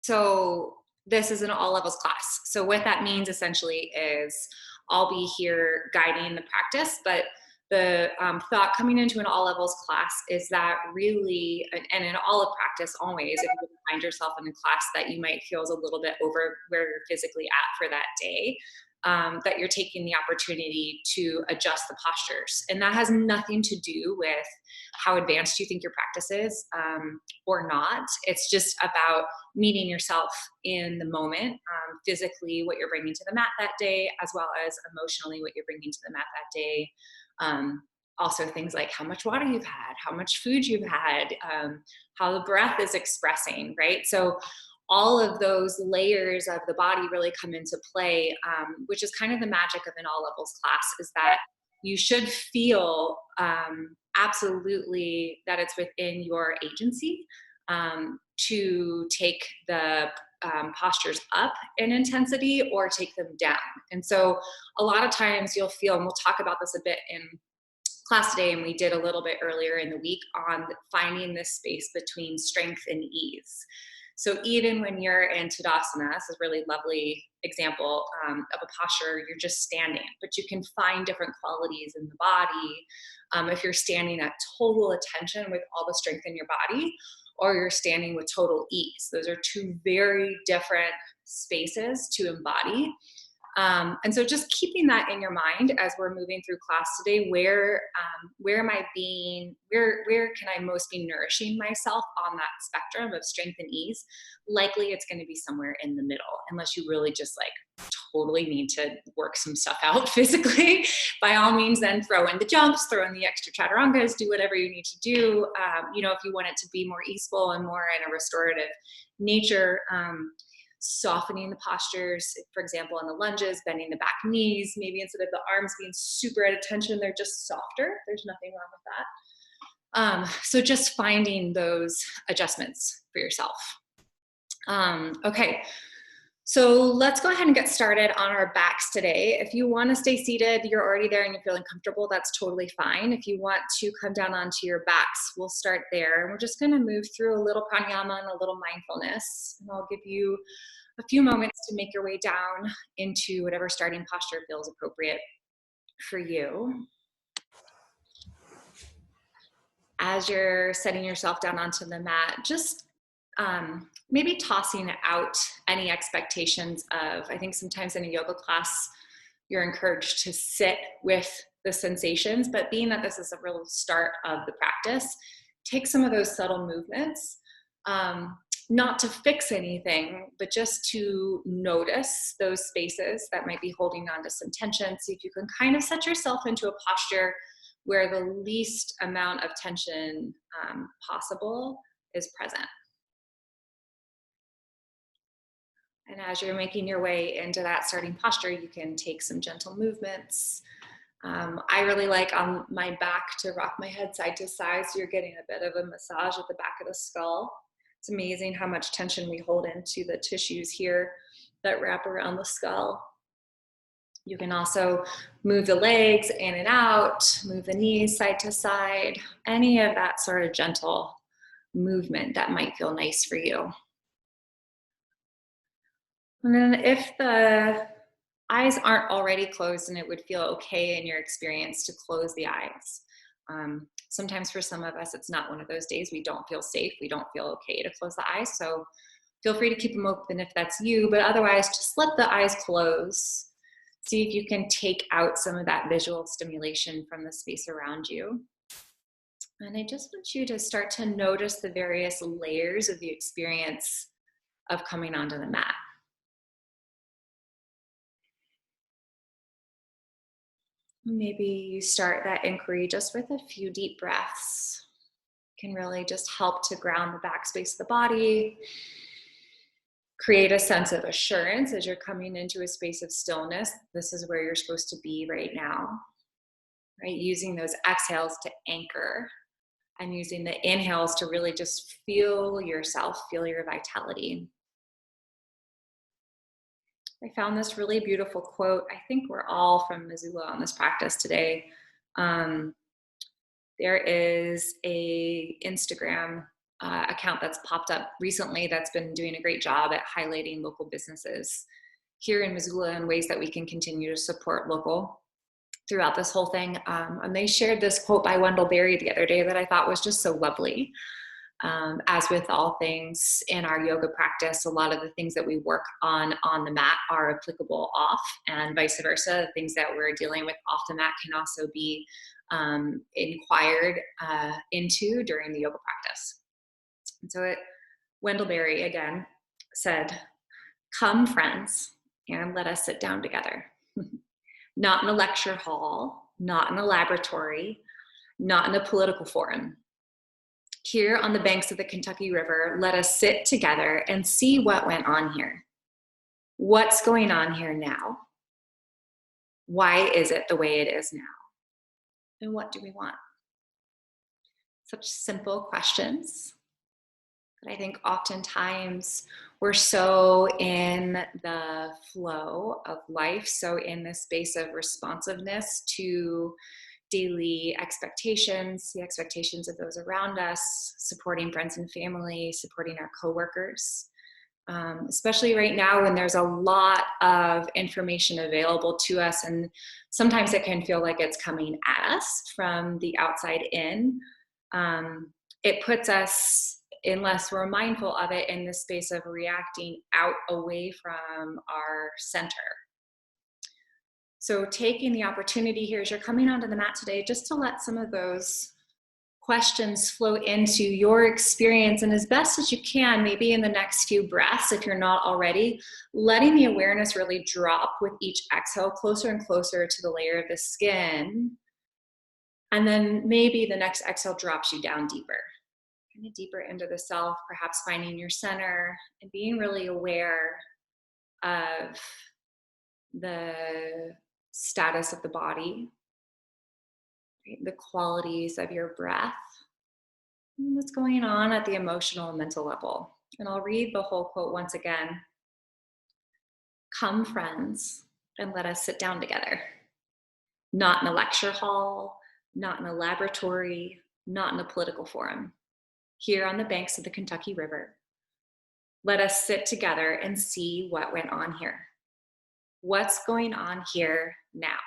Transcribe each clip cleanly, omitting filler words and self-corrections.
So this is an all levels class. So what that means essentially is I'll be here guiding the practice, but the thought coming into an all levels class is that really, and in all of practice always, if you find yourself in a class that you might feel is a little bit over where you're physically at for that day, that you're taking the opportunity to adjust the postures. And that has nothing to do with how advanced you think your practice is, or not. It's just about meeting yourself in the moment, physically, what you're bringing to the mat that day, as well as emotionally, what you're bringing to the mat that day. Also, things like how much water you've had, how much food you've had, how the breath is expressing, right? So, all of those layers of the body really come into play, which is kind of the magic of an all levels class, is that you should feel absolutely that it's within your agency to take the postures up in intensity or take them down. And so a lot of times you'll feel, and we'll talk about this a bit in class today, and we did a little bit earlier in the week on finding this space between strength and ease. So even when you're in Tadasana, this is a really lovely example of a posture, you're just standing, but you can find different qualities in the body. If you're standing at total attention with all the strength in your body, or you're standing with total ease. Those are two very different spaces to embody. And so just keeping that in your mind as we're moving through class today, where am I being, where can I most be nourishing myself on that spectrum of strength and ease? Likely it's going to be somewhere in the middle, unless you really just like totally need to work some stuff out physically. By all means, then throw in the jumps, throw in the extra chaturangas, do whatever you need to do. If you want it to be more easeful and more in a restorative nature, softening the postures, for example, in the lunges, bending the back knees, maybe instead of the arms being super at attention, they're just softer. There's nothing wrong with that. So just finding those adjustments for yourself. Okay, so let's go ahead and get started on our backs today. If you want to stay seated, you're already there and you're feeling comfortable, that's totally fine. If you want to come down onto your backs, we'll start there. And we're just going to move through a little pranayama and a little mindfulness. And I'll give you a few moments to make your way down into whatever starting posture feels appropriate for you. As you're setting yourself down onto the mat, just maybe tossing out any expectations of, I think sometimes in a yoga class, you're encouraged to sit with the sensations, but being that this is a real start of the practice, take some of those subtle movements, not to fix anything, but just to notice those spaces that might be holding on to some tension. See if you can kind of set yourself into a posture where the least amount of tension possible is present. And as you're making your way into that starting posture, you can take some gentle movements. I really like on my back to rock my head side to side, so you're getting a bit of a massage at the back of the skull. It's amazing how much tension we hold into the tissues here that wrap around the skull. You can also move the legs in and out, move the knees side to side, any of that sort of gentle movement that might feel nice for you. And then if the eyes aren't already closed, and it would feel okay in your experience to close the eyes. Sometimes for some of us, it's not one of those days. We don't feel safe. We don't feel okay to close the eyes. So feel free to keep them open if that's you, but otherwise just let the eyes close. See if you can take out some of that visual stimulation from the space around you. And I just want you to start to notice the various layers of the experience of coming onto the mat. Maybe you start that inquiry just with a few deep breaths. Can really just help to ground the backspace of the body, create a sense of assurance as you're coming into a space of stillness. This is where you're supposed to be right now, right? Using those exhales to anchor and using the inhales to really just feel yourself, feel your vitality. I found this really beautiful quote. I think we're all from Missoula on this practice today. There is a Instagram account that's popped up recently that's been doing a great job at highlighting local businesses here in Missoula and ways that we can continue to support local throughout this whole thing. And they shared this quote by Wendell Berry the other day that I thought was just so lovely. As with all things in our yoga practice, a lot of the things that we work on the mat are applicable off, and vice versa. The things that we're dealing with off the mat can also be inquired into during the yoga practice. And so Wendell Berry again said, "Come, friends, and let us sit down together. Not in a lecture hall, not in a laboratory, not in a political forum. Here on the banks of the Kentucky River, let us sit together and see what went on here. What's going on here now? Why is it the way it is now? And what do we want?" Such simple questions. But I think oftentimes we're so in the flow of life, so in the space of responsiveness to daily expectations, the expectations of those around us, supporting friends and family, supporting our coworkers, especially right now when there's a lot of information available to us, and sometimes it can feel like it's coming at us from the outside in. It puts us, unless we're mindful of it, in the space of reacting out away from our center. So taking the opportunity here as you're coming onto the mat today, just to let some of those questions flow into your experience, and as best as you can, maybe in the next few breaths, if you're not already, letting the awareness really drop with each exhale closer and closer to the layer of the skin. And then maybe the next exhale drops you down deeper, kind of deeper into the self, perhaps finding your center and being really aware of the status of the body, right? The qualities of your breath, and what's going on at the emotional and mental level. And I'll read the whole quote once again. "Come, friends, and let us sit down together. Not in a lecture hall, not in a laboratory, not in a political forum. Here on the banks of the Kentucky River, let us sit together and see what went on here. What's going on here now?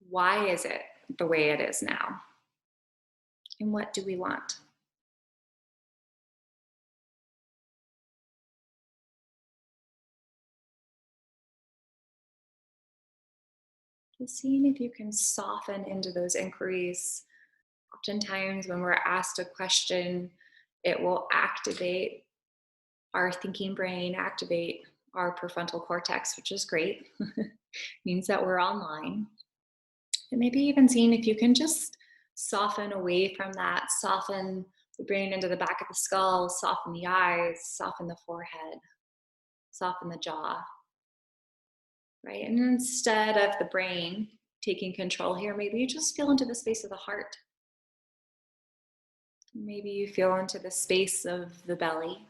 Why is it the way it is now? And what do we want?" Just seeing if you can soften into those inquiries. Oftentimes when we're asked a question, it will activate our thinking brain, activate our prefrontal cortex, which is great. Means that we're online. And maybe even seeing if you can just soften away from that, soften the brain into the back of the skull, soften the eyes, soften the forehead, soften the jaw, right? And instead of the brain taking control here, maybe you just feel into the space of the heart. Maybe you feel into the space of the belly.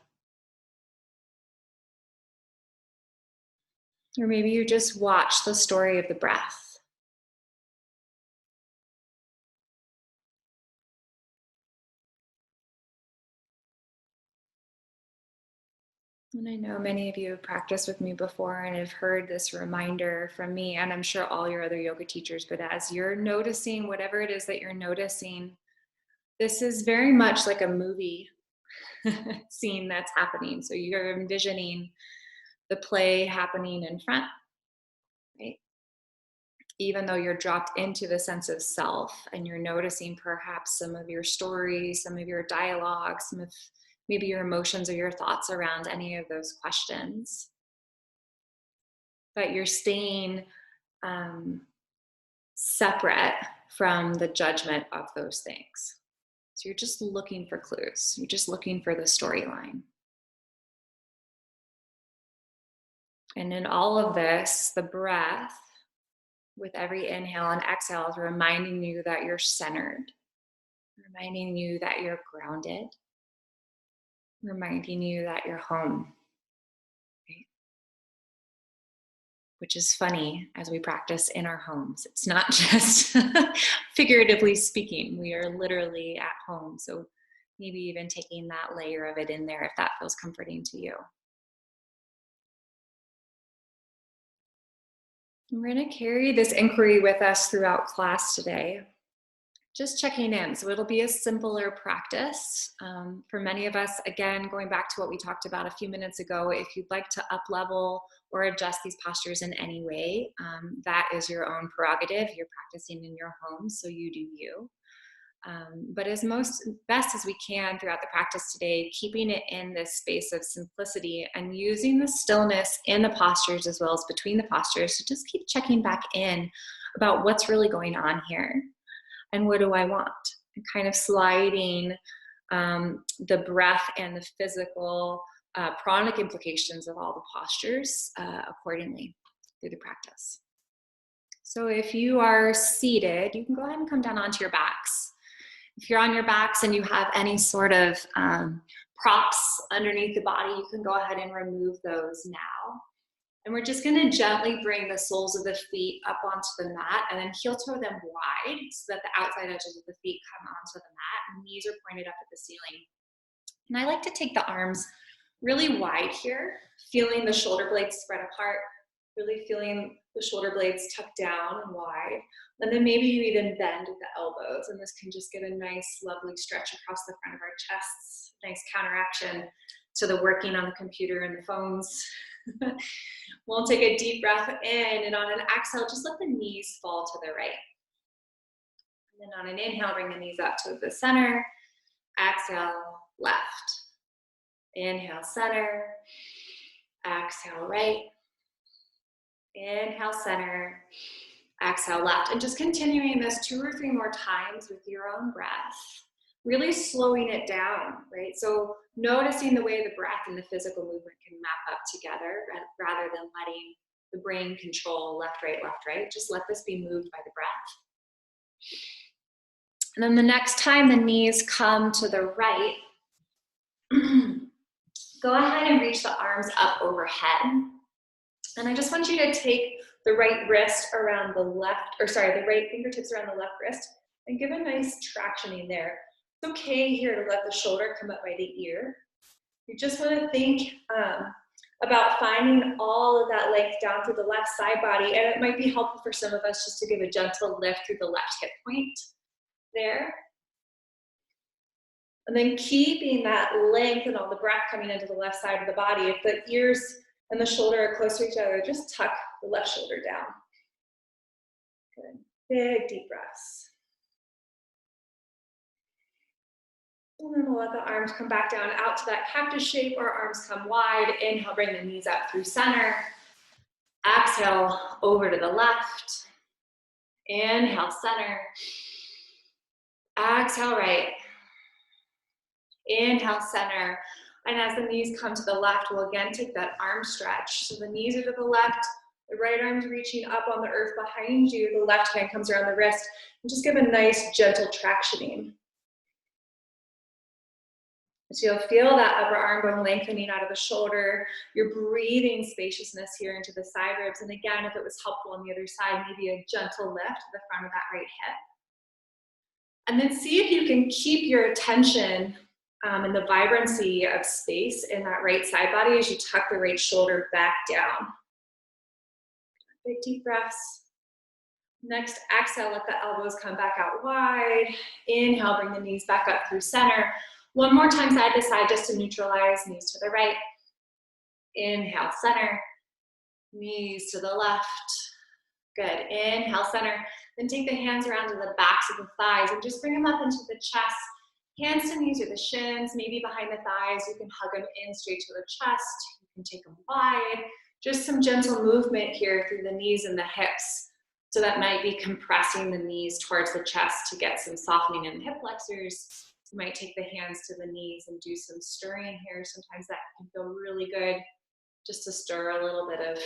Or maybe you just watch the story of the breath. And I know many of you have practiced with me before and have heard this reminder from me, and I'm sure all your other yoga teachers, but as you're noticing whatever it is that you're noticing, this is very much like a movie scene that's happening. So you're envisioning the play happening in front, right? Even though you're dropped into the sense of self and you're noticing perhaps some of your stories, some of your dialogue, some of maybe your emotions or your thoughts around any of those questions. But you're staying separate from the judgment of those things. So you're just looking for clues. You're just looking for the storyline. And in all of this, the breath, with every inhale and exhale, is reminding you that you're centered, reminding you that you're grounded, reminding you that you're home. Right? Which is funny as we practice in our homes. It's not just figuratively speaking, we are literally at home. So maybe even taking that layer of it in there if that feels comforting to you. We're going to carry this inquiry with us throughout class today. Just checking in. So it'll be a simpler practice. For many of us, again, going back to what we talked about a few minutes ago, if you'd like to up level or adjust these postures in any way, that is your own prerogative. You're practicing in your home, so you do you. But as best as we can throughout the practice today, keeping it in this space of simplicity and using the stillness in the postures as well as between the postures to just keep checking back in about what's really going on here. And what do I want? And kind of sliding the breath and the physical pranic implications of all the postures accordingly through the practice. So if you are seated, you can go ahead and come down onto your backs. If you're on your backs and you have any sort of props underneath the body, you can go ahead and remove those now. And we're just going to gently bring the soles of the feet up onto the mat and then heel toe them wide so that the outside edges of the feet come onto the mat and knees are pointed up at the ceiling. And I like to take the arms really wide here, feeling the shoulder blades spread apart, really feeling the shoulder blades tucked down and wide. And then maybe you even bend at the elbows, and this can just get a nice, lovely stretch across the front of our chests. Nice counteraction to the working on the computer and the phones. We'll take a deep breath in, and on an exhale, just let the knees fall to the right. And then on an inhale, bring the knees up to the center. Exhale, left. Inhale, center. Exhale, right. Inhale, center. Exhale, left. And just continuing this 2 or 3 more times with your own breath. Really slowing it down, right? So noticing the way the breath and the physical movement can map up together rather than letting the brain control left, right. Just let this be moved by the breath. And then the next time the knees come to the right, go ahead and reach the arms up overhead. And I just want you to take the right wrist around the the right fingertips around the left wrist and give a nice tractioning there. It's okay here to let the shoulder come up by the ear. You just want to think about finding all of that length down through the left side body, and it might be helpful for some of us just to give a gentle lift through the left hip point there. And then keeping that length and all the breath coming into the left side of the body. If the ears and the shoulder are close to each other, just tuck the left shoulder down. Good. Big deep breaths. And then we'll let the arms come back down out to that cactus shape, or arms come wide. Inhale, bring the knees up through center. Exhale, over to the left. Inhale, center. Exhale, right. Inhale, center. And as the knees come to the left, we'll again take that arm stretch. So the knees are to the left, the right arm's reaching up on the earth behind you, the left hand comes around the wrist, and just give a nice gentle tractioning. So you'll feel that upper arm bone lengthening out of the shoulder. You're breathing spaciousness here into the side ribs. And again, if it was helpful on the other side, maybe a gentle lift to the front of that right hip. And then see if you can keep your attention and the vibrancy of space in that right side body as you tuck the right shoulder back down. Big deep breaths. Next, exhale, let the elbows come back out wide. Inhale, bring the knees back up through center. One more time, side to side, just to neutralize. Knees to the right. Inhale, center. Knees to the left. Good. Inhale, center. Then take the hands around to the backs of the thighs and just bring them up into the chest. Hands to knees or the shins, maybe behind the thighs. You can hug them in straight to the chest. You can take them wide. Just some gentle movement here through the knees and the hips. So that might be compressing the knees towards the chest to get some softening in the hip flexors. You might take the hands to the knees and do some stirring here. Sometimes that can feel really good, just to stir a little bit of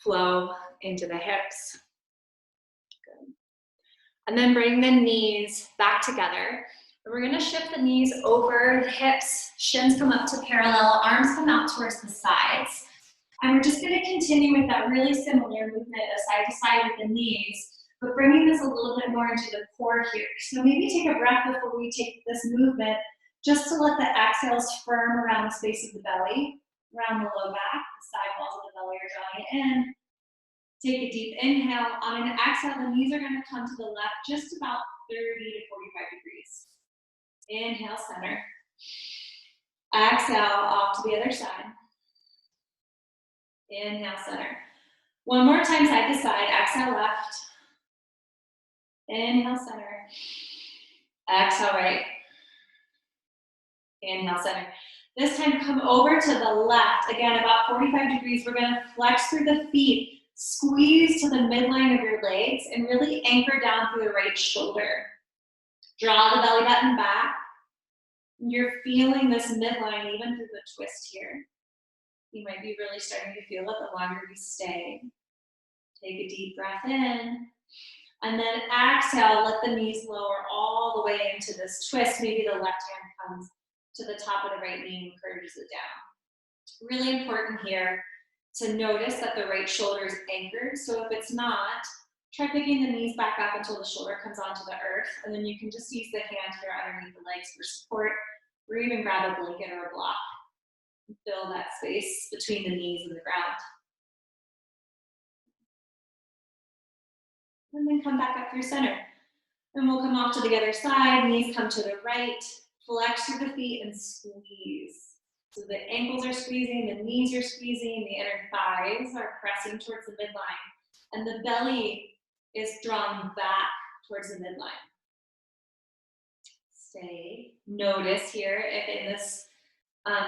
flow into the hips. Good. And then bring the knees back together. And we're gonna shift the knees over the hips, shins come up to parallel, arms come out towards the sides. And we're just gonna continue with that really similar movement of side to side with the knees, but bringing this a little bit more into the core here. So maybe take a breath before we take this movement, just to let the exhales firm around the space of the belly, around the low back, the side walls of the belly are drawing it in. Take a deep inhale. On an exhale, the knees are going to come to the left just about 30 to 45 degrees. Inhale, center. Exhale, off to the other side. Inhale, center. One more time, side to side. Exhale, left. Inhale, center. Exhale, right. Inhale, center. This time, come over to the left. Again, about 45 degrees. We're going to flex through the feet. Squeeze to the midline of your legs and really anchor down through the right shoulder. Draw the belly button back. You're feeling this midline even through the twist here. You might be really starting to feel it the longer you stay. Take a deep breath in. And then exhale, let the knees lower all the way into this twist. Maybe the left hand comes to the top of the right knee and encourages it down. Really important here to notice that the right shoulder is anchored. So if it's not, try picking the knees back up until the shoulder comes onto the earth, and then you can just use the hand here underneath the legs for support, or even grab a blanket or a block and fill that space between the knees and the ground. And then come back up through center. And we'll come off to the other side, knees come to the right, flex through the feet and squeeze. So the ankles are squeezing, the knees are squeezing, the inner thighs are pressing towards the midline, and the belly is drawn back towards the midline. Stay. Notice here if in this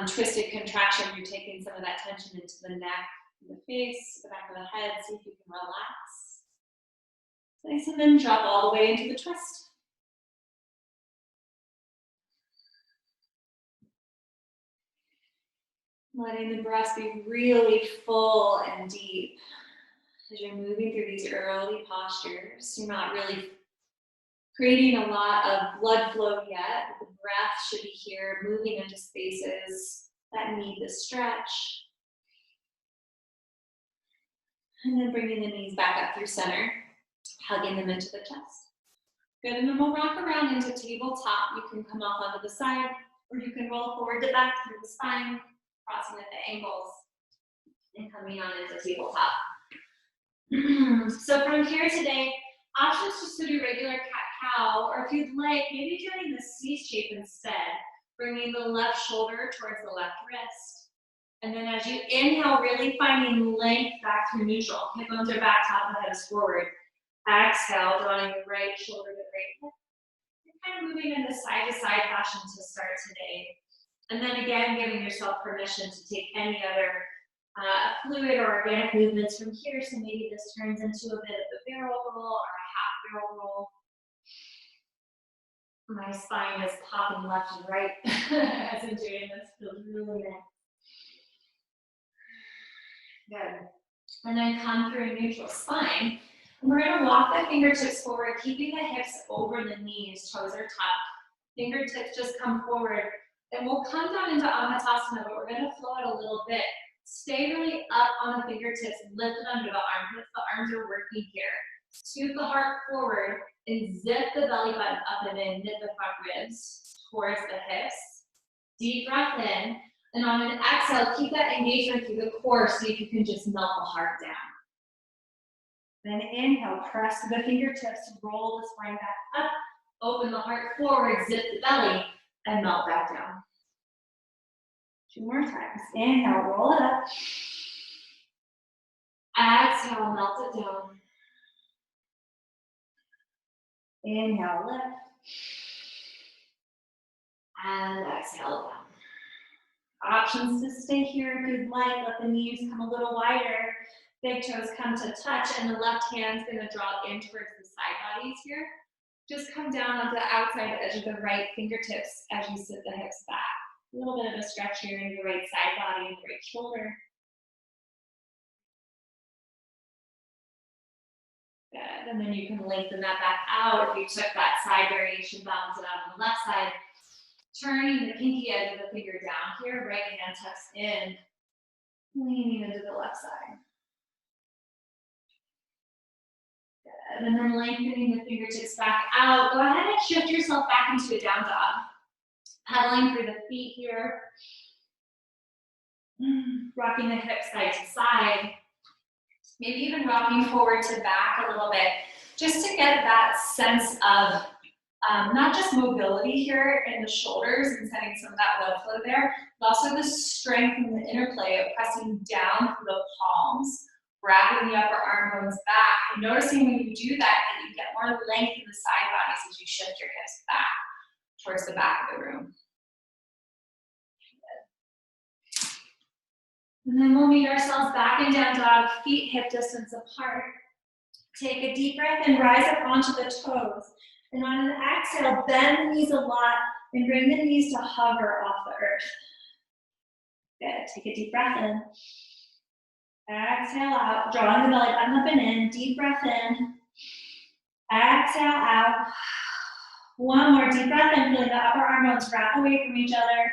twisted contraction you're taking some of that tension into the neck, the face, the back of the head. See if you can relax. Nice, and then drop all the way into the twist. Letting the breath be really full and deep. As you're moving through these early postures, you're not really creating a lot of blood flow yet, but the breath should be here, moving into spaces that need the stretch. And then bringing the knees back up through center, hugging them into the chest. Good, and then we'll rock around into tabletop. You can come off onto the side, or you can roll forward to back through the spine, crossing at the ankles, and coming on into tabletop. So from here today, options just to do regular cat-cow, or if you'd like, maybe doing the C-shape instead, bringing the left shoulder towards the left wrist. And then as you inhale, really finding length back through neutral. Hip bones are back, top of the head is forward. Exhale, drawing the right shoulder to the right hip. You're kind of moving in the side-to-side fashion to start today. And then again, giving yourself permission to take any other fluid or organic movements from here. So maybe this turns into a bit of a barrel roll or a half barrel roll. My spine is popping left and right as I'm doing this. Feels really nice. Good. And then come through a neutral spine. And we're going to walk the fingertips forward, keeping the hips over the knees, toes are tucked. Fingertips just come forward. And we'll come down into Anatasana, but we're going to flow it a little bit. Stay really up on the fingertips, lift it under the armpits. The arms are working here. Scoot the heart forward and zip the belly button up and in, knit the front ribs towards the hips. Deep breath in. And on an exhale, keep that engagement through the core. See if you can just melt the heart down. Then inhale, press the fingertips, roll the spine back up, open the heart forward, zip the belly, and melt back down. 2 more times. Inhale, roll it up. Exhale, melt it down. Inhale, lift. And exhale down. Options to stay here if you'd like. Let the knees come a little wider. Big toes come to touch, and the left hand's going to draw in towards the side bodies here. Just come down onto the outside edge of the right fingertips as you sit the hips back. A little bit of a stretch here in your right side body and the right shoulder. Good, and then you can lengthen that back out. If you took that side variation, balance it out on the left side. Turning the pinky edge of the finger down here, right hand tucks in, leaning into the left side. Good, and then lengthening the fingertips back out. Go ahead and shift yourself back into a down dog. Pedaling through the feet here. Rocking the hips side to side. Maybe even rocking forward to back a little bit, just to get that sense of not just mobility here in the shoulders and sending some of that blood flow there, but also the strength and the interplay of pressing down through the palms, wrapping the upper arm bones back, and noticing when you do that you get more length in the side bodies as you shift your hips back towards the back of the room. And then we'll meet ourselves back in down dog, feet hip distance apart. Take a deep breath and rise up onto the toes. And on an exhale, bend the knees a lot and bring the knees to hover off the earth. Good, take a deep breath in. Exhale out, drawing the belly button up and in. Deep breath in. Exhale out. One more deep breath in, feeling the upper arm bones wrap away from each other.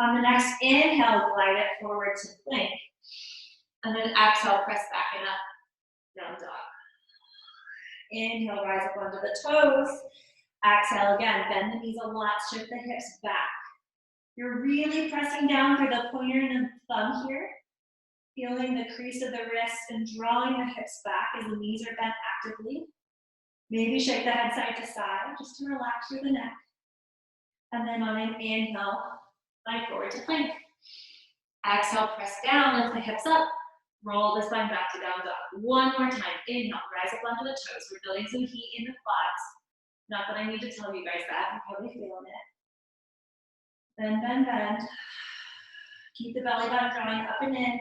On the next inhale, glide it forward to plank. And then exhale, press back and up, down dog. Inhale, rise up onto the toes. Exhale again, bend the knees a lot, shift the hips back. You're really pressing down through the pointer and the thumb here. Feeling the crease of the wrist and drawing the hips back as the knees are bent actively. Maybe shake the head side to side, just to relax through the neck. And then on an inhale, slide forward to plank. Exhale, press down, lift the hips up, roll the spine back to down dog. One more time, inhale, rise up onto the toes. We're building some heat in the quads. Not that I need to tell you guys that, you're probably feeling it. Bend, bend, bend. Keep the belly button drawing up and in.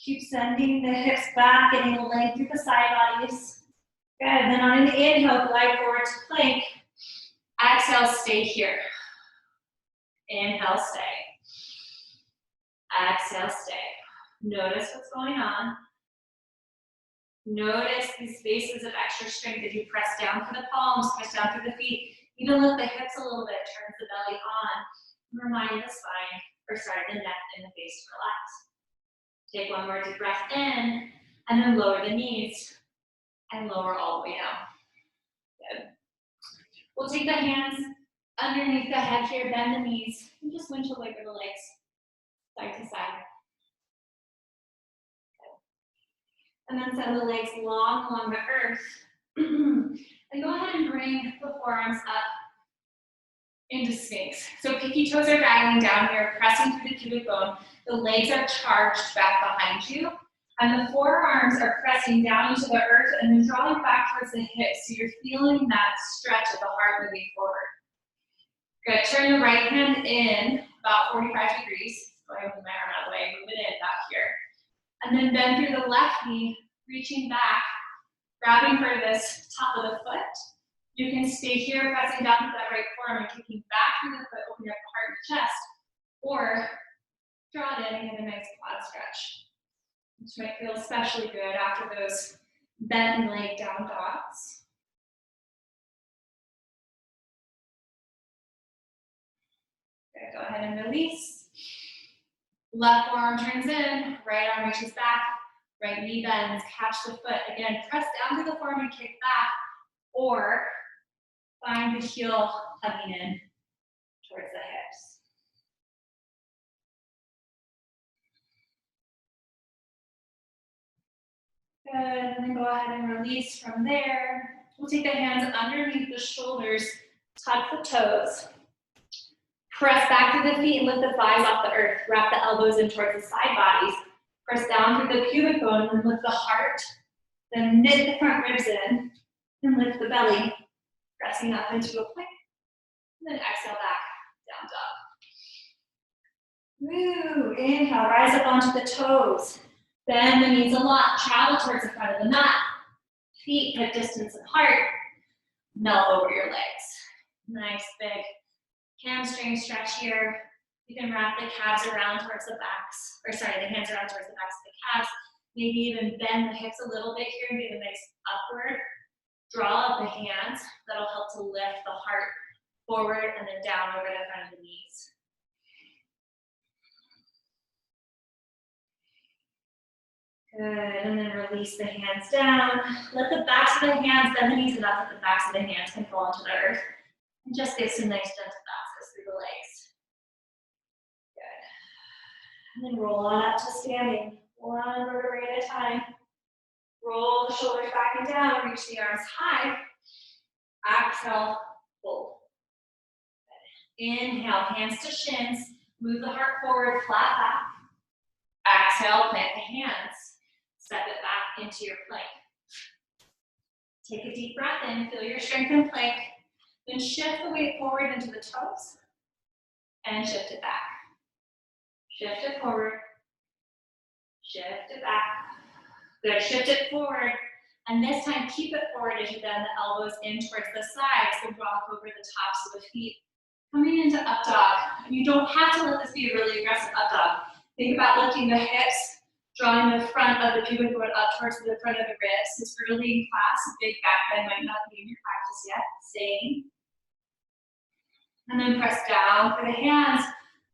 Keep sending the hips back, getting length through the side bodies. Good, and then on an inhale, glide forward to plank. Exhale, stay here. Inhale, stay. Exhale, stay. Notice what's going on. Notice these spaces of extra strength as you press down through the palms, press down through the feet. Even lift the hips a little bit, turns the belly on. Remind the spine, the neck and the face to relax. Take one more deep breath in, and then lower the knees, and lower all the way down. Good. We'll take the hands underneath the head here, bend the knees, and just windshield wiper the legs, side to side. And then send the legs long along the earth. And go ahead and bring the forearms up into Sphinx. So pinky toes are dialing down here, pressing through the pubic bone. The legs are charged back behind you. And the forearms are pressing down into the earth and then drawing back towards the hips. So you're feeling that stretch of the heart moving forward. Good, turn the right hand in about 45 degrees. Go ahead and move my arm out of the way, move it in back here. And then bend through the left knee, reaching back, grabbing for this top of the foot. You can stay here, pressing down to that right forearm and kicking back through the foot, opening up the heart and the chest. Or draw it in and get a nice quad stretch, which might feel especially good after those bent and laid down dogs. Okay, go ahead and release. Left forearm turns in, right arm reaches back, right knee bends, catch the foot. Again, press down through the forearm and kick back, or find the heel hugging in towards the hips. Good, and then go ahead and release from there. We'll take the hands underneath the shoulders, tuck the toes. Press back through the feet and lift the thighs off the earth. Wrap the elbows in towards the side bodies. Press down through the pubic bone and lift the heart. Then knit the front ribs in and lift the belly, pressing up into a plank. And then exhale back, down dog. Woo, inhale, rise up onto the toes. Bend the knees a lot, travel towards the front of the mat. Feet hip distance apart. Melt over your legs. Nice big hamstring stretch here. You can wrap the calves around towards the backs, or sorry, the hands around towards the backs of the calves. Maybe even bend the hips a little bit here and get a nice upward. Draw up the hands. That'll help to lift the heart forward and then down over the front of the knees. Good, and then release the hands down. Let the backs of the hands bend the knees enough that the backs of the hands can fall into the earth. And just get some nice gentle bounces through the legs. And then roll on up to standing. One vertebrae at a time. Roll the shoulders back and down, reach the arms high. Exhale, fold. Inhale, hands to shins. Move the heart forward, flat back. Exhale, plant the hands. Step it back into your plank. Take a deep breath in, feel your strength in plank. Then shift the weight forward into the toes. And shift it back. Shift it forward. Shift it back. Good, shift it forward. And this time, keep it forward as you bend the elbows in towards the sides and rock over the tops of the feet. Coming into up dog. And you don't have to let this be a really aggressive up dog. Think about lifting the hips, drawing the front of the pubic bone up towards the front of the ribs. It's early in class, a big back bend might not be in your practice yet. Staying. And then press down for the hands.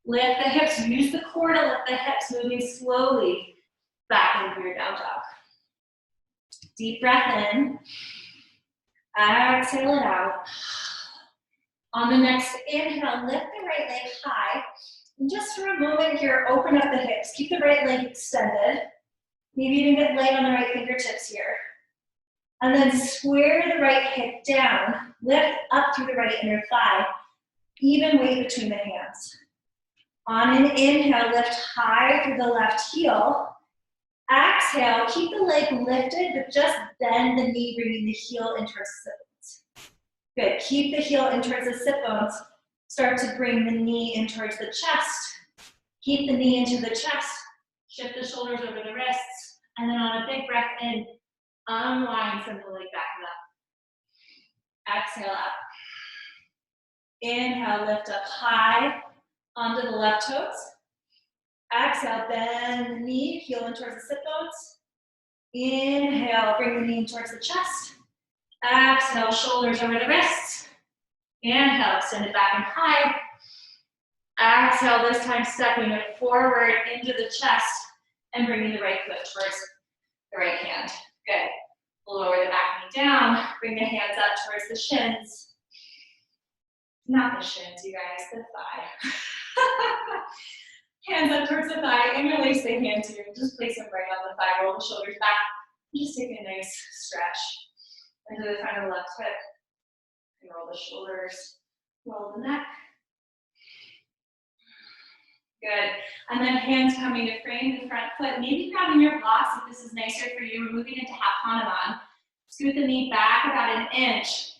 Lift the hips, use the core to lift the hips, moving slowly back into your down dog. Deep breath in. Exhale it out. On the next inhale, lift the right leg high. And just for a moment here, open up the hips. Keep the right leg extended. Maybe even get light on the right fingertips here. And then square the right hip down. Lift up through the right inner thigh. Even weight between the hands. On an inhale, lift high through the left heel. Exhale, keep the leg lifted, but just bend the knee, bringing the heel in towards the sit bones. Good, keep the heel in towards the sit bones. Start to bring the knee in towards the chest. Keep the knee into the chest. Shift the shoulders over the wrists. And then on a big breath in, unwind, send the leg back up. Exhale up. Inhale, lift up high onto the left toes. Exhale, bend the knee, heel in towards the sit bones. Inhale, bring the knee in towards the chest. Exhale, shoulders over the wrists. Inhale, extend it back and high. Exhale, this time stepping it forward into the chest and bringing the right foot towards the right hand. Good. Lower the back knee down, bring the hands up towards the shins. Not the shins, you guys, the thigh. Hands up towards the thigh, interlace the hands here. Just place them right on the thigh, roll the shoulders back. Just take a nice stretch into the front of the left foot. And roll the shoulders, roll the neck. Good. And then hands coming to frame the front foot. Maybe grabbing your blocks if this is nicer for you. We're moving into half Hanuman. Scoot the knee back about an inch.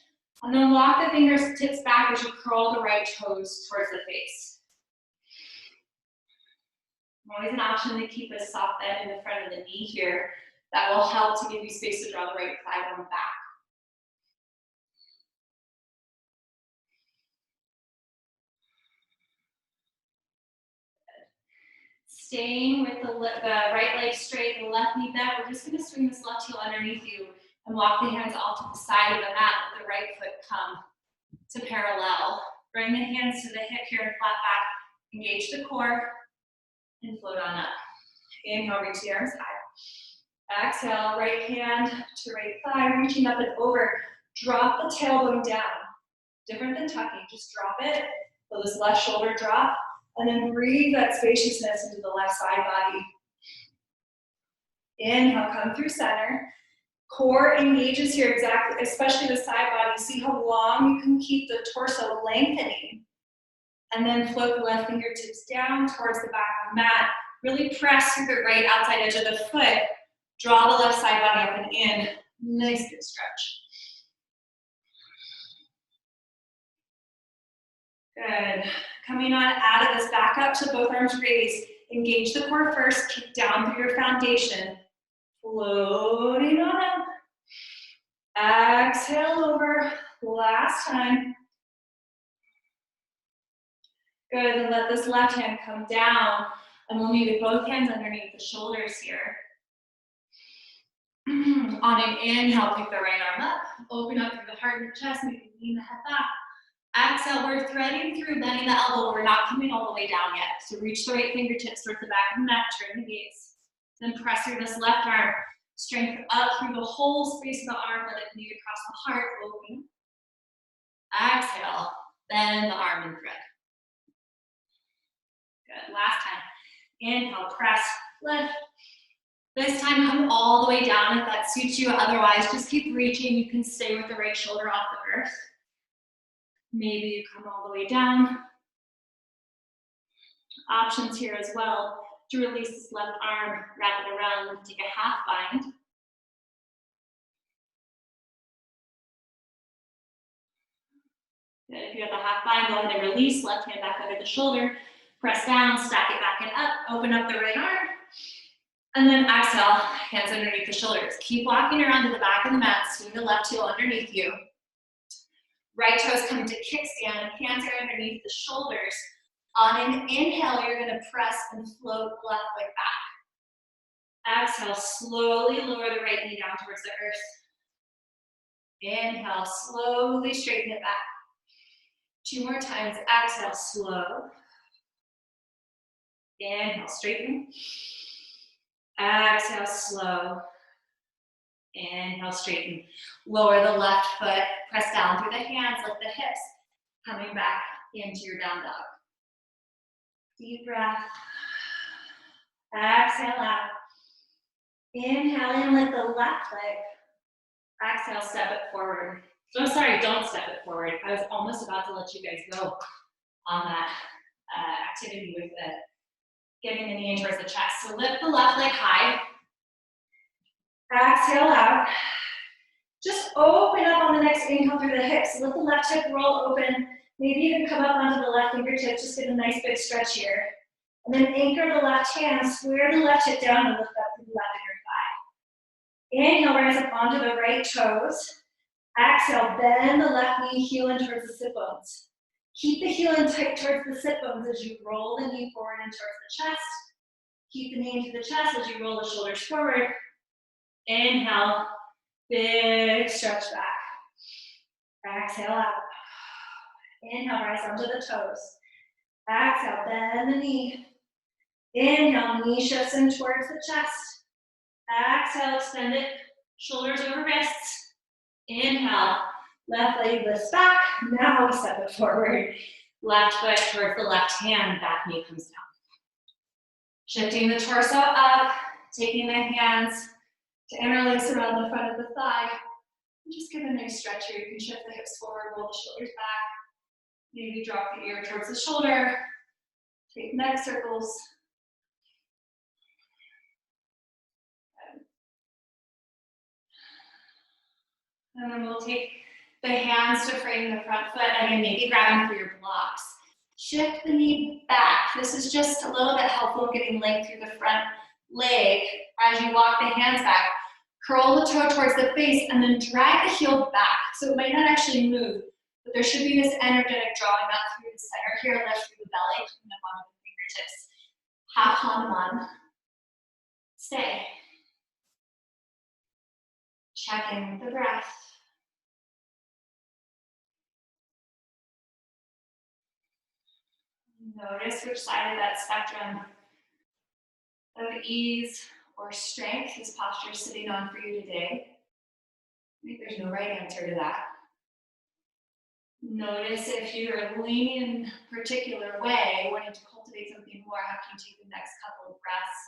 And then walk the fingertips back as you curl the right toes towards the face. Always an option to keep a soft bend in the front of the knee here. That will help to give you space to draw the right thigh bone back. Staying with the right leg straight, the left knee bent, we're just going to swing this left heel underneath you and walk the hands all to the side of the mat. Let the right foot come to parallel. Bring the hands to the hip here and flat back. Engage the core and float on up. Inhale, reach the arms high. Exhale, right hand to right thigh, reaching up and over. Drop the tailbone down. Different than tucking, just drop it. Feel this left shoulder drop. And then breathe that spaciousness into the left side body. Inhale, come through center. Core engages here exactly, especially the side body. See how long you can keep the torso lengthening. And then float the left fingertips down towards the back of the mat. Really press through the right outside edge of the foot. Draw the left side body up and in. Nice good stretch. Good. Coming on out of this, back up to both arms raised. Engage the core first, kick down through your foundation. Floating on up. Exhale over. Last time. Good, and let this left hand come down. And we'll meet with both hands underneath the shoulders here. On an inhale, pick the right arm up. Open up through the heart and the chest, maybe lean the head back. Exhale, we're threading through, bending the elbow. We're not coming all the way down yet. So reach the right fingertips towards the back of the mat, turn the gaze. Then press through this left arm. Strength up through the whole space of the arm. Let it meet across the heart. Open. Exhale, bend the arm and thread. Good. Last time. Inhale, press, lift. This time, come all the way down if that suits you. Otherwise, just keep reaching. You can stay with the right shoulder off the earth. Maybe you come all the way down. Options here as well to release this left arm, wrap it around, take a half bind. Good. If you have the half bind, go ahead and release, left hand back under the shoulder, press down, stack it back and up, open up the right arm, and then exhale, hands underneath the shoulders. Keep walking around to the back of the mat, swing the left heel underneath you. Right toes come to kickstand, hands are underneath the shoulders. On an inhale, you're gonna press and float the left leg back. Exhale, slowly lower the right knee down towards the earth. Inhale, slowly straighten it back. 2 more times, exhale, slow. Inhale, straighten. Exhale, slow. Inhale, straighten. Lower the left foot, press down through the hands, lift the hips. Coming back into your down dog. Deep breath. Exhale out. Inhale in, lift the left leg. Exhale, step it forward. Oh, sorry, don't step it forward. I was almost about to let you guys go on that activity with getting the knee in towards the chest. So lift the left leg high. Exhale out. Just open up on the next inhale through the hips. Let the left hip roll open. Maybe even come up onto the left fingertips. Just get a nice big stretch here. And then anchor the left hand, square the left hip down and lift up to the left inner thigh. Inhale, rise up onto the right toes. Exhale, bend the left knee, heel in towards the sit bones. Keep the heel in tight towards the sit bones as you roll the knee forward and towards the chest. Keep the knee into the chest as you roll the shoulders forward. Inhale, big stretch back. Exhale out. Inhale, rise onto the toes. Exhale, bend the knee. Inhale, knee shifts in towards the chest. Exhale, extend it, shoulders over wrists. Inhale, left leg lifts back. Now we step it forward. Left foot towards the left hand, back knee comes down. Shifting the torso up, taking the hands to interlace around the front of the thigh. And just give a nice stretch here. You can shift the hips forward, roll the shoulders back. Maybe drop the ear towards the shoulder. Take neck circles. And then we'll take the hands to frame the front foot and then maybe grabbing for your blocks. Shift the knee back. This is just a little bit helpful getting length through the front leg as you walk the hands back. Curl the toe towards the face and then drag the heel back. So it might not actually move, but there should be this energetic drawing up through the center here, lift through the belly, coming up onto the fingertips. Half hanuman. Stay. Check in with the breath. Notice which side of that spectrum of ease or strength this posture is sitting on for you today. I think there's no right answer to that. Notice if you're leaning in a particular way, wanting to cultivate something more, how can you take the next couple of breaths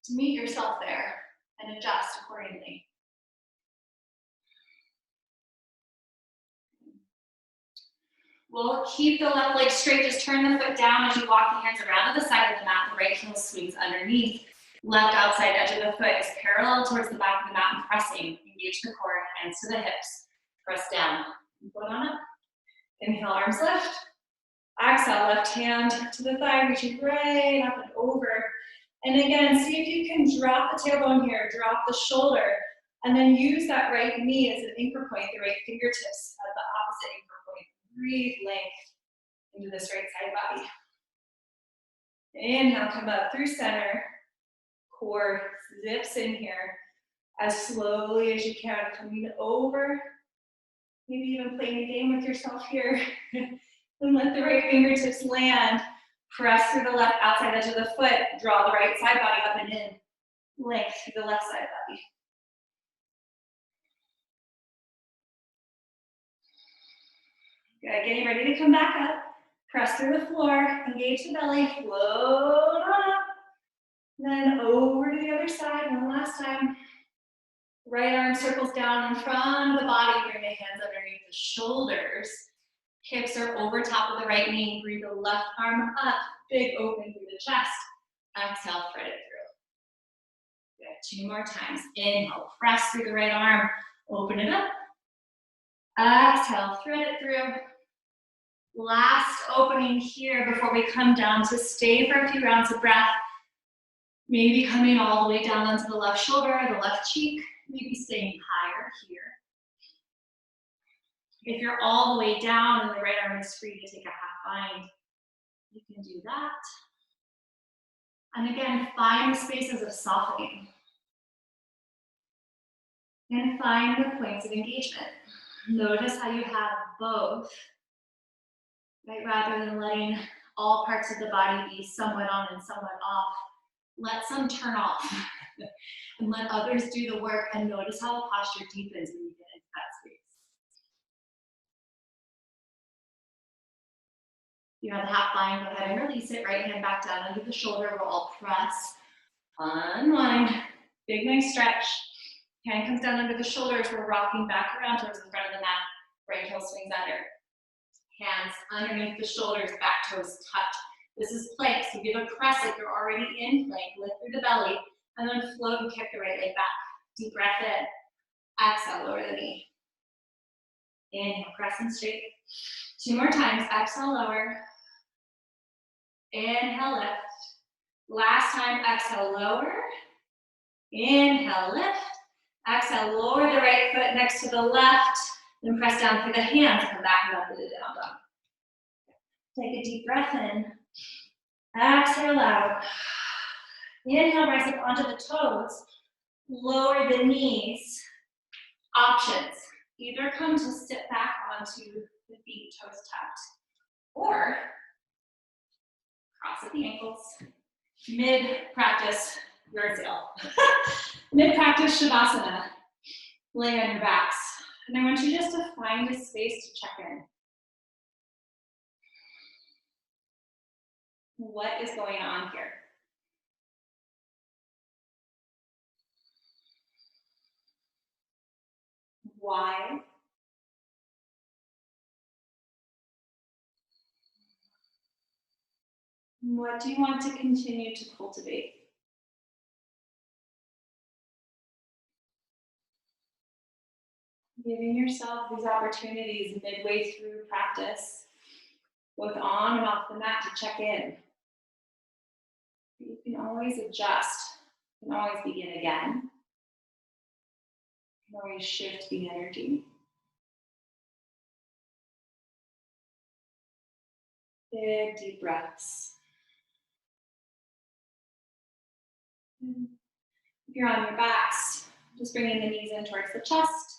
to meet yourself there and adjust accordingly. We'll keep the left leg straight. Just turn the foot down as you walk the hands around to the side of the mat. The right heel swings underneath. Left outside edge of the foot is parallel towards the back of the mat and pressing. Engage the core, hands to the hips. Press down. Foot on up. Inhale, arms lift. Exhale, left hand to the thigh, reaching right up and over. And again, see if you can drop the tailbone here, drop the shoulder, and then use that right knee as an anchor point, the right fingertips as the opposite anchor point. Breathe length into this right side body. Inhale, come up through center. Core zips in here as slowly as you can, coming over. Maybe even playing a game with yourself here. And let the right fingertips land. Press through the left outside edge of the foot. Draw the right side body up and in. Length through the left side body. Good, getting ready to come back up. Press through the floor, engage the belly, float on up. Then over to the other side, one last time. Right arm circles down in front of the body, bring the hands underneath the shoulders. Hips are over top of the right knee. Breathe the left arm up, big open through the chest. Exhale, thread it through. Good, 2 more times. Inhale, press through the right arm, open it up. Exhale, thread it through. Last opening here before we come down to stay for a few rounds of breath. Maybe coming all the way down onto the left shoulder, the left cheek, maybe staying higher here. If you're all the way down and the right arm is free to take a half bind, you can do that. And again, find the spaces of softening. And find the points of engagement. Notice how you have both, right? Rather than letting all parts of the body be somewhat on and somewhat off, let some turn off and let others do the work, and notice how the posture deepens when you get into that space. You have the half bind, go ahead and release it. Right hand back down under the shoulder. We'll all press, unwind, big nice stretch. Hand comes down under the shoulders. We're rocking back around towards the front of the mat. Right heel swings under. Hands underneath the shoulders, back toes touch. This is plank, so give a press like you're already in plank. Lift through the belly, and then float and kick the right leg back. Deep breath in. Exhale, lower the knee. Inhale, press and straight. 2 more times. Exhale, lower. Inhale, lift. Last time, exhale, lower. Inhale, lift. Exhale, lower the right foot next to the left. Then press down through the hands. Come back and up to the down dog. Take a deep breath in. Exhale out. Inhale, rise up onto the toes. Lower the knees. Options. Either come to sit back onto the feet, toes tucked, or cross at the ankles. Mid-practice yard sale. Mid-practice Shavasana. Lay on your backs. And I want you just to find a space to check in. What is going on here? Why? What do you want to continue to cultivate? Giving yourself these opportunities midway through practice, both on and off the mat, to check in. You can always adjust. You can always begin again. You can always shift the energy. Big, deep breaths. If you're on your backs, just bringing the knees in towards the chest.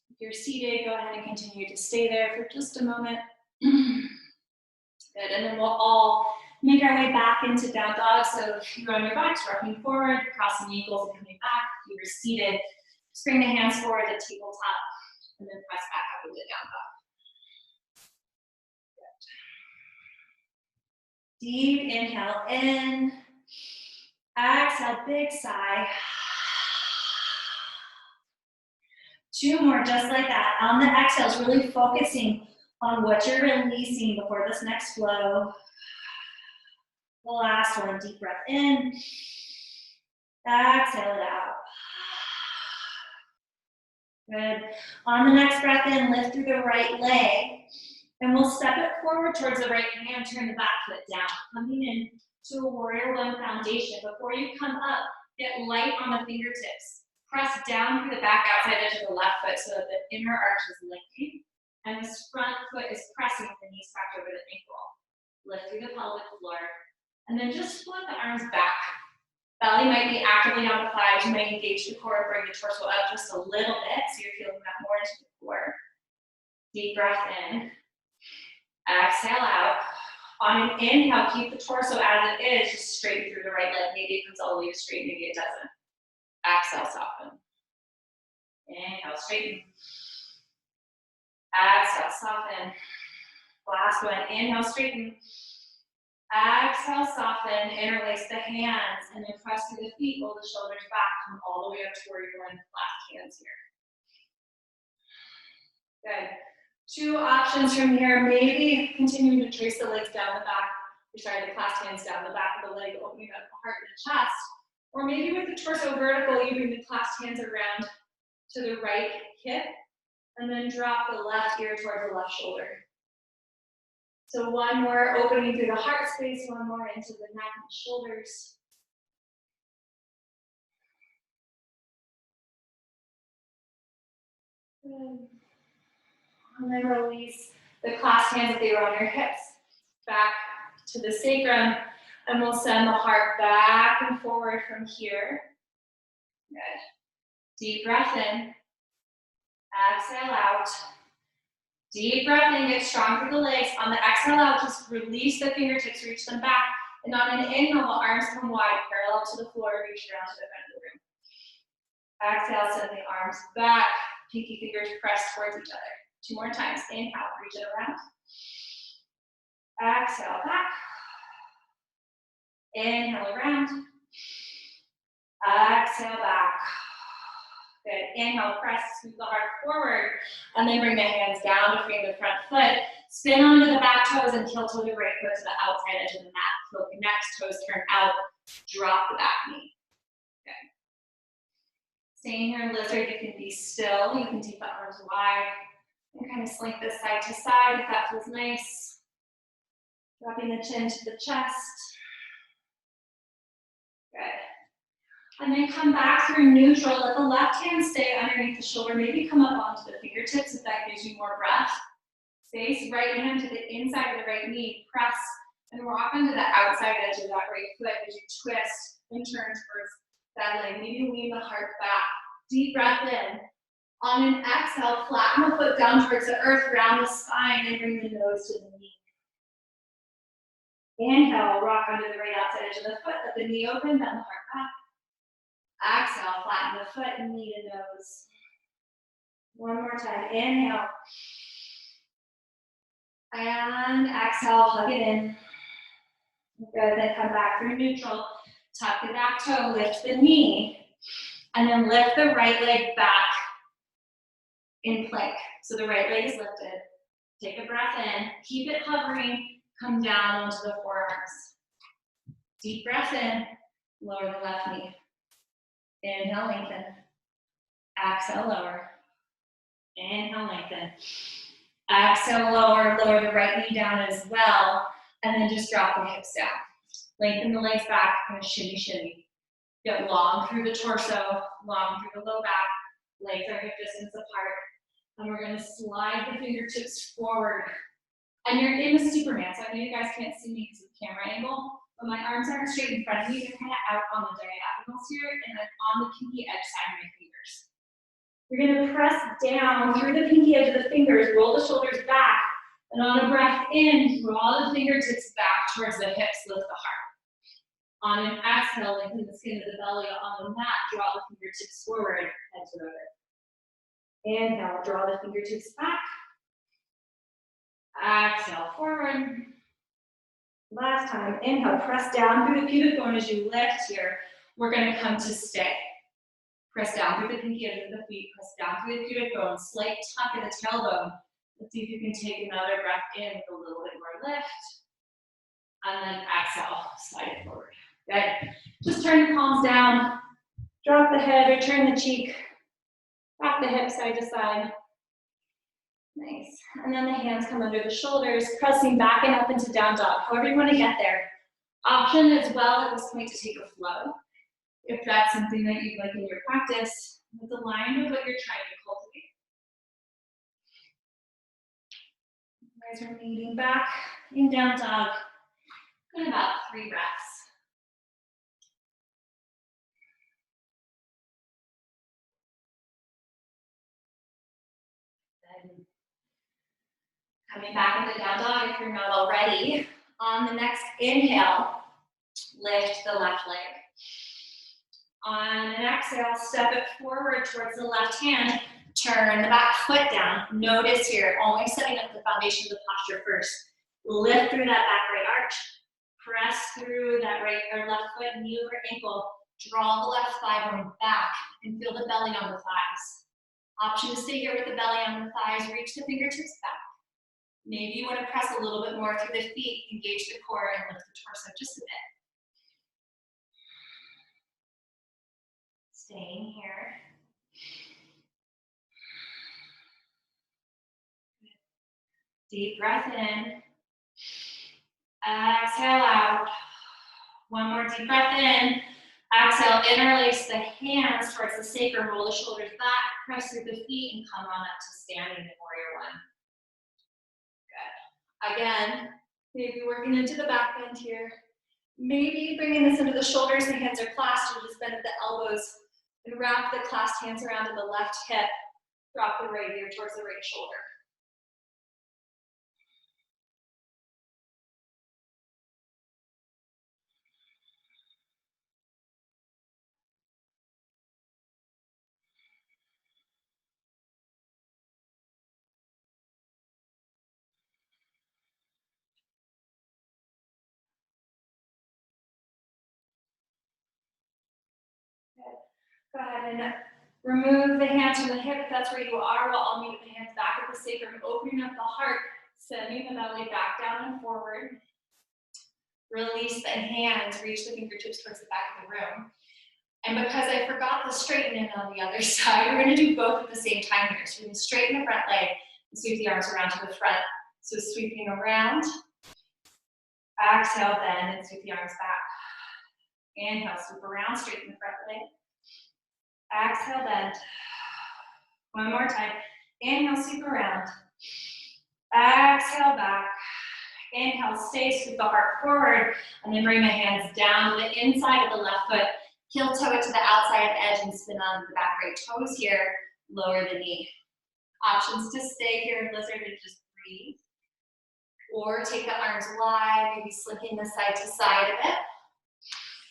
If you're seated, go ahead and continue to stay there for just a moment. Good, and then we'll all make our way back into down dog. So if you're on your backs, rocking forward, crossing the ankles and coming back. If you're seated, just bring the hands forward to tabletop, and then press back up into down dog. Good. Deep inhale in. Exhale, big sigh. 2 more, just like that. On the exhales, really focusing on what you're releasing before this next flow. The last one, deep breath in. Exhale it out. Good. On the next breath in, lift through the right leg. And we'll step it forward towards the right hand, turn the back foot down. Coming in to a warrior one foundation. Before you come up, get light on the fingertips. Press down through the back outside edge of the left foot so that the inner arch is lifting. And this front foot is pressing the knees back over the ankle. Lift through the pelvic floor. And then just float the arms back. Belly might be actively on the thighs. You might engage the core, bring the torso up just a little bit so you're feeling that more into the core. Deep breath in. Exhale out. On an inhale, keep the torso as it is, just straighten through the right leg. Maybe it comes all the way to straight, maybe it doesn't. Exhale, soften. Inhale, straighten. Exhale, soften. Last one, inhale, straighten. Exhale, soften, interlace the hands, and then press through the feet, roll the shoulders back, come all the way up to where you're going to clasped hands here. Good. Two options from here, maybe continuing to trace the legs down the back, the clasped hands down the back of the leg, opening up the heart and the chest, or maybe with the torso vertical, you bring the clasped hands around to the right hip, and then drop the left ear toward the left shoulder. So one more opening through the heart space, one more into the neck and shoulders. Good. And then release the clasped hands if they were on your hips, back to the sacrum, and we'll send the heart back and forward from here. Good. Deep breath in. Exhale out. Deep breath in, get strong through the legs. On the exhale out, just release the fingertips, reach them back. And on an inhale, the arms come wide, parallel to the floor, reach around to the front of the room. Exhale, send the arms back. Pinky fingers press towards each other. Two more times. Inhale, reach it around. Exhale, back. Inhale around. Exhale, back. Good. Inhale, press, scoop the heart forward, and then bring the hands down to frame the front foot. Spin onto the back toes and heel toe the right foot to the outside edge of the mat. Heel connects, toes turn out, drop the back knee. Good. Staying here in lizard, you can be still. You can take the arms wide and kind of slink this side to side if that feels nice. Dropping the chin to the chest. Good. And then come back through neutral. Let the left hand stay underneath the shoulder. Maybe come up onto the fingertips if that gives you more breath. Space, right hand to the inside of the right knee. Press and rock onto the outside edge of that right foot as you twist and turn towards that leg. Maybe lean the heart back. Deep breath in. On an exhale, flatten the foot down towards the earth, round the spine, and bring the nose to the knee. Inhale, rock onto the right outside edge of the foot. Let the knee open, bend the heart back. Exhale, flatten the foot and knee to nose. One more time. Inhale. And exhale, hug it in. Good, then come back through neutral. Tuck the back toe, lift the knee. And then lift the right leg back in plank. So the right leg is lifted. Take a breath in. Keep it hovering. Come down onto the forearms. Deep breath in. Lower the left knee. Inhale, lengthen. Exhale, lower. Inhale, lengthen. Exhale, lower. Lower the right knee down as well. And then just drop the hips down. Lengthen the legs back, kind of shimmy, shimmy. Get long through the torso, long through the low back. Legs are hip distance apart. And we're going to slide the fingertips forward. And you're in the Superman, so I know you guys can't see me because of the camera angle. But my arms aren't straight in front of me, they're kind of out on the diagonals here, and I'm on the pinky edge side of my fingers. You're gonna press down through the pinky edge of the fingers, roll the shoulders back, and on a breath in, draw the fingertips back towards the hips, lift the heart. On an exhale, lengthen the skin of the belly. On the mat, draw the fingertips forward, head to the right. Inhale, draw the fingertips back. Exhale, forward. Last time, inhale, press down through the pubic bone as you lift here. We're gonna come to stay. Press down through the pinky edge of the feet, press down through the pubic bone, slight tuck of the tailbone. Let's see if you can take another breath in with a little bit more lift. And then exhale, slide it forward. Good. Just turn the palms down, drop the head, return the cheek, rock the hips side to side. Nice. And then the hands come under the shoulders, pressing back and up into down dog, however you want to get there. Option as well at this point to take a flow. If that's something that you'd like in your practice, that's aligned with what you're trying to cultivate. You guys are leaning back in down dog in about 3 breaths. Then coming back into down dog if you're not already. On the next inhale, lift the left leg. On an exhale, step it forward towards the left hand. Turn the back foot down. Notice here, always setting up the foundation of the posture first. Lift through that back right arch. Press through that right or left foot, knee over ankle. Draw the left thigh bone back and feel the belly on the thighs. Option to stay here with the belly on the thighs, reach the fingertips back. Maybe you want to press a little bit more through the feet, engage the core and lift the torso just a bit. Staying here. Deep breath in. Exhale out. One more deep breath in. Exhale, interlace the hands towards the sacrum, roll the shoulders back, press through the feet, and come on up to standing in warrior one. Good. Again, maybe working into the back bend here. Maybe bringing this into the shoulders, the hands are clasped, and just bend at the elbows, and wrap the clasped hands around to the left hip. Drop the right ear towards the right shoulder. Go ahead and remove the hands from the hip if that's where you are. We'll all meet the hands back at the sacrum, opening up the heart, sending the belly back down and forward. Release the hands, reach the fingertips towards the back of the room. And because I forgot the straighten in on the other side, we're going to do both at the same time here. So we're going to straighten the front leg and sweep the arms around to the front. So sweeping around, exhale, bend and sweep the arms back. Inhale, sweep around, straighten the front leg. Exhale, bend. One more time. Inhale, sweep around. Exhale, back. Inhale, stay, sweep the heart forward, and then bring the hands down to the inside of the left foot. Heel toe it to the outside edge and spin on the back right toes here. Lower the knee. Options to stay here in lizard and just breathe. Or take the arms wide, maybe slinking the side to side a bit.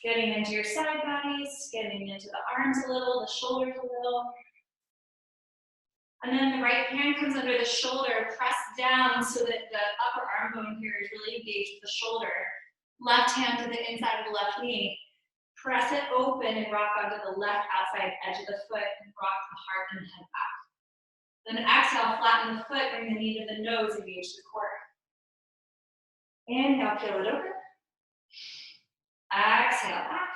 Getting into your side bodies, getting into the arms a little, the shoulders a little. And then the right hand comes under the shoulder, press down so that the upper arm bone here is really engaged with the shoulder. Left hand to the inside of the left knee. Press it open and rock onto the left outside edge of the foot and rock the heart and the head back. Then exhale, flatten the foot, bring the knee to the nose, engage the core. Inhale, peel it open. Exhale, back.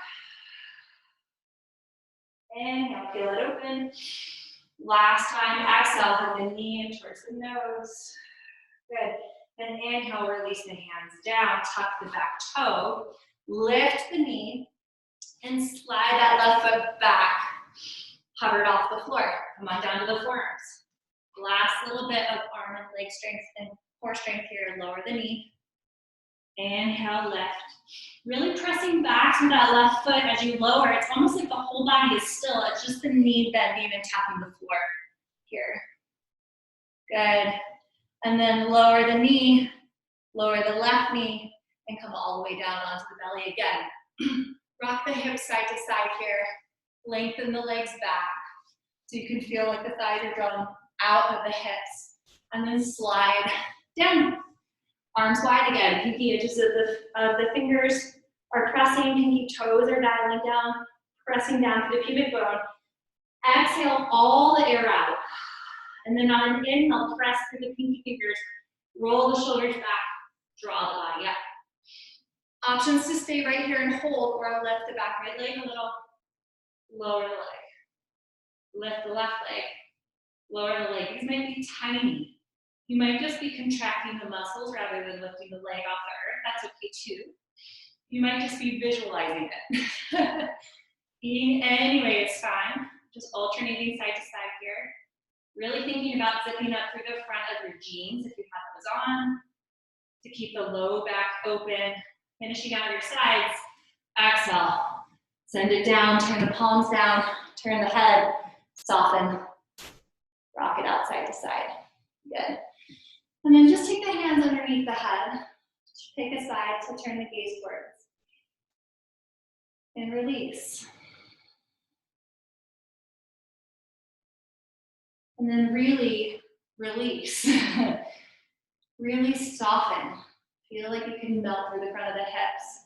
Inhale, peel it open. Last time, exhale, bring the knee in towards the nose. Good. Then inhale, release the hands down, tuck the back toe, lift the knee, and slide that left foot back. Hover it off the floor. Come on down to the forearms. Last little bit of arm and leg strength and core strength here. Lower the knee. Inhale, lift. Really pressing back to that left foot as you lower. It's almost like the whole body is still. It's just the knee bending and tapping the floor here. Good. And then lower the knee, lower the left knee, and come all the way down onto the belly again. Rock the hips side to side here. Lengthen the legs back so you can feel like the thighs are drawn out of the hips. And then slide down. Arms wide again. Pinky edges of the fingers are pressing. Pinky toes are dialing down. Pressing down to the pubic bone. Exhale all the air out. And then on an inhale, press through the pinky fingers. Roll the shoulders back. Draw the body up. Options to stay right here and hold, or I'll lift the back right leg a little. Lower the leg. Lift the left leg. Lower the leg. These might be tiny. You might just be contracting the muscles rather than lifting the leg off the earth. That's okay too. You might just be visualizing it. Anyway, it's fine. Just alternating side to side here. Really thinking about zipping up through the front of your jeans if you have those on. To keep the low back open. Finishing out your sides. Exhale. Send it down, turn the palms down, turn the head, soften. Rock it out side to side. Good. And then just take the hands underneath the head. Pick a side to turn the gaze towards. And release. And then really release. Really soften. Feel like you can melt through the front of the hips.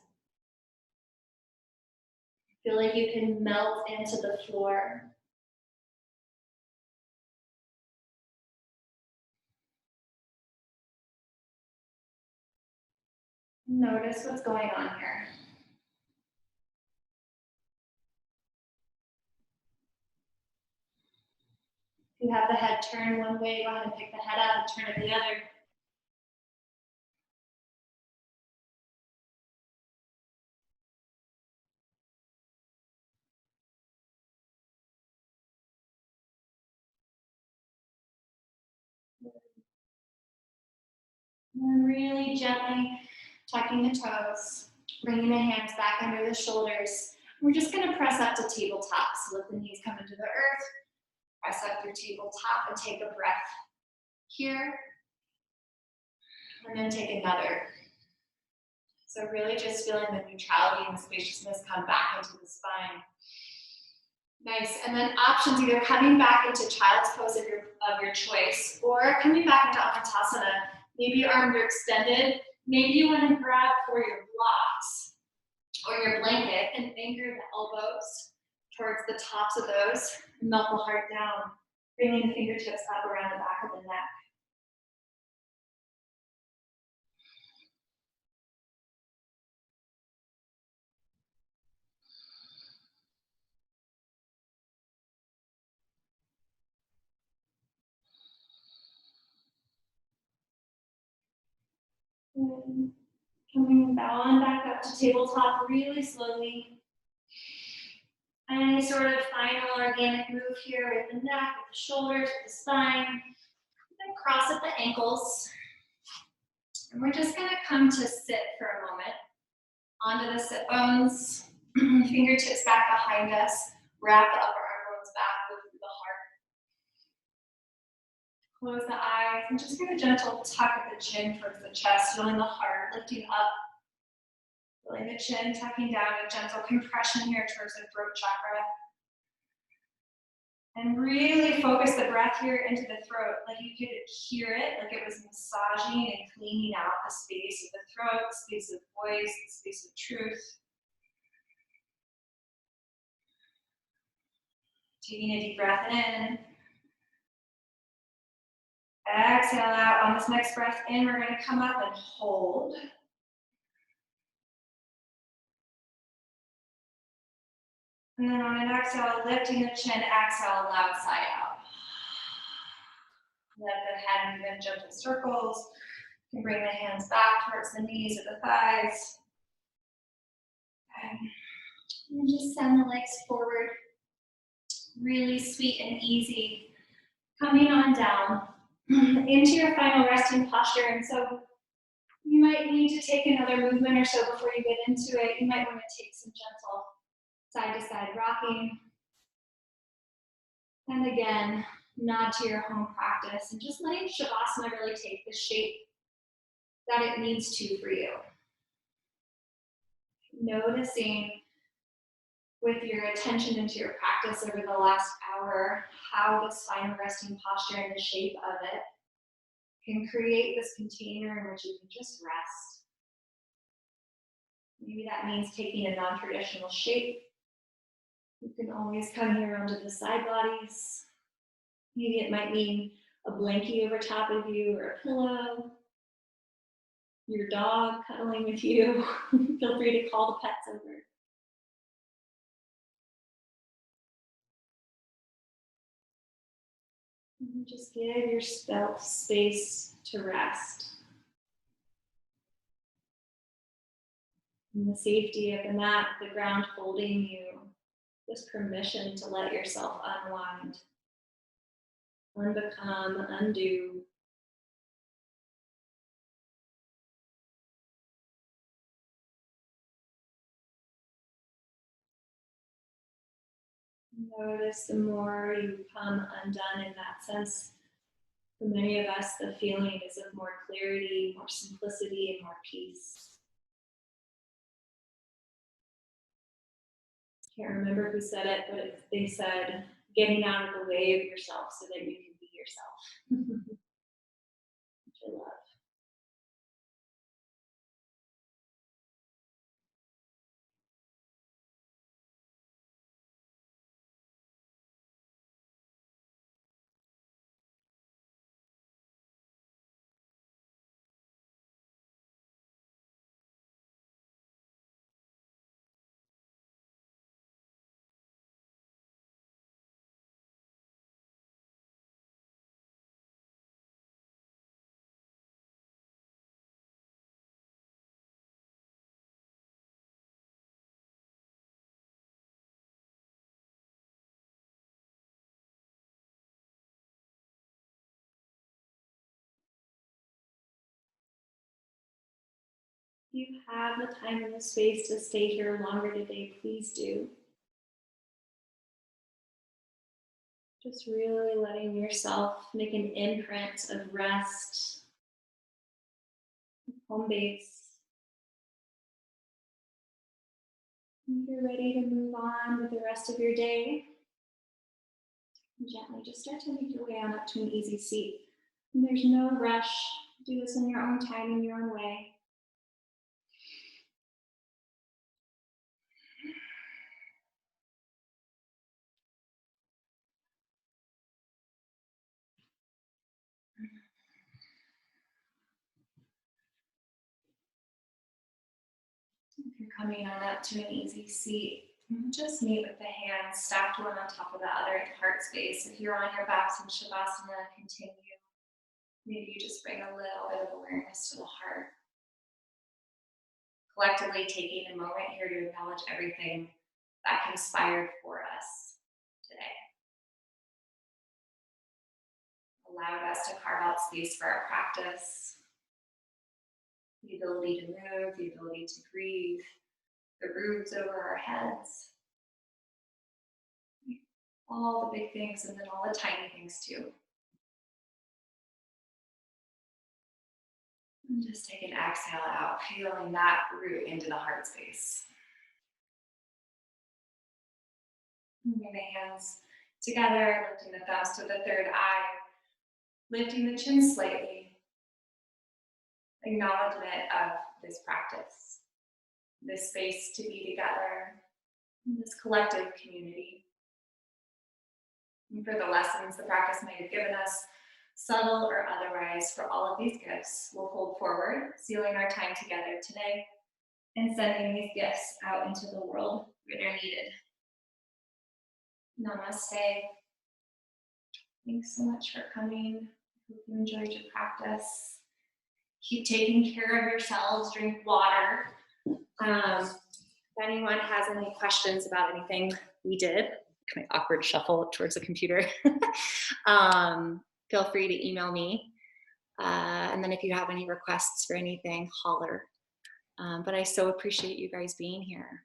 Feel like you can melt into the floor. Notice what's going on here. If you have the head turned one way, go ahead and pick the head up and turn it the other. And then really gently tucking the toes, bringing the hands back under the shoulders. We're just going to press up to tabletop. So let the knees come into the earth. Press up through tabletop and take a breath here. And then take another. So really just feeling the neutrality and the spaciousness come back into the spine. Nice. And then options, either coming back into child's pose of your choice or coming back into Avantasana. Maybe your arms are extended. Maybe you want to grab for your blocks or your blanket and anchor the elbows towards the tops of those and melt the heart down, bringing the fingertips up around the back of the neck. And coming down back up to tabletop really slowly. Any sort of final organic move here with the neck, with the shoulders, with the spine. Then cross at the ankles. And we're just gonna come to sit for a moment. Onto the sit bones, fingertips back behind us. Wrap the upper arm bones back, lift through the heart. Close the eyes and just give a gentle tuck at the chin towards the chest, feeling the heart lifting up. Feeling the chin tucking down, a gentle compression here towards the throat chakra. And really focus the breath here into the throat, like you could hear it, like it was massaging and cleaning out the space of the throat, the space of voice, the space of truth. Taking a deep breath in. Exhale out. On this next breath in, we're going to come up and hold. And then on an exhale, lifting the chin, exhale, loud sigh out. Let the head move in gentle circles. You can bring the hands back towards the knees or the thighs. Okay. And just send the legs forward. Really sweet and easy. Coming on down into your final resting posture. And so you might need to take another movement or so before you get into it. You might want to take some gentle side-to-side rocking. And again, nod to your home practice and just letting Shavasana really take the shape that it needs to for you. Noticing with your attention into your practice over the last hour, how this final resting posture and the shape of it can create this container in which you can just rest. Maybe that means taking a non-traditional shape. You can always come here onto the side bodies. Maybe it might mean a blankie over top of you or a pillow. Your dog cuddling with you. Feel free to call the pets over. And just give yourself space to rest. In the safety of the mat, the ground holding you, just permission to let yourself unwind, unbecome, undo. Notice the more you become undone in that sense. For many of us, the feeling is of more clarity, more simplicity, and more peace. Can't remember who said it, but they said, getting out of the way of yourself so that you can be yourself. Which I love. If you have the time and the space to stay here longer today, please do. Just really letting yourself make an imprint of rest, home base. If you're ready to move on with the rest of your day, gently just start to make your way on up to an easy seat. And there's no rush. Do this in your own time, in your own way. If you're coming on up to an easy seat, just meet with the hands stacked one on top of the other in heart space. If you're on your backs in Shavasana, continue. Maybe you just bring a little bit of awareness to the heart. Collectively taking a moment here to acknowledge everything that conspired for us today. Allowed us to carve out space for our practice. The ability to move, the ability to breathe, the roofs over our heads. All the big things and then all the tiny things too. And just take an exhale out, feeling that root into the heart space. Moving the hands together, lifting the thumbs to the third eye, lifting the chin slightly. Acknowledgement of this practice, this space to be together, this collective community. And for the lessons the practice might have given us, subtle or otherwise, for all of these gifts, we'll hold forward, sealing our time together today and sending these gifts out into the world where they're needed. Namaste. Thanks so much for coming. Hope you enjoyed your practice. Keep taking care of yourselves, drink water. If anyone has any questions about anything we did, kind of awkward shuffle towards the computer, feel free to email me. And then if you have any requests for anything, holler. But I so appreciate you guys being here.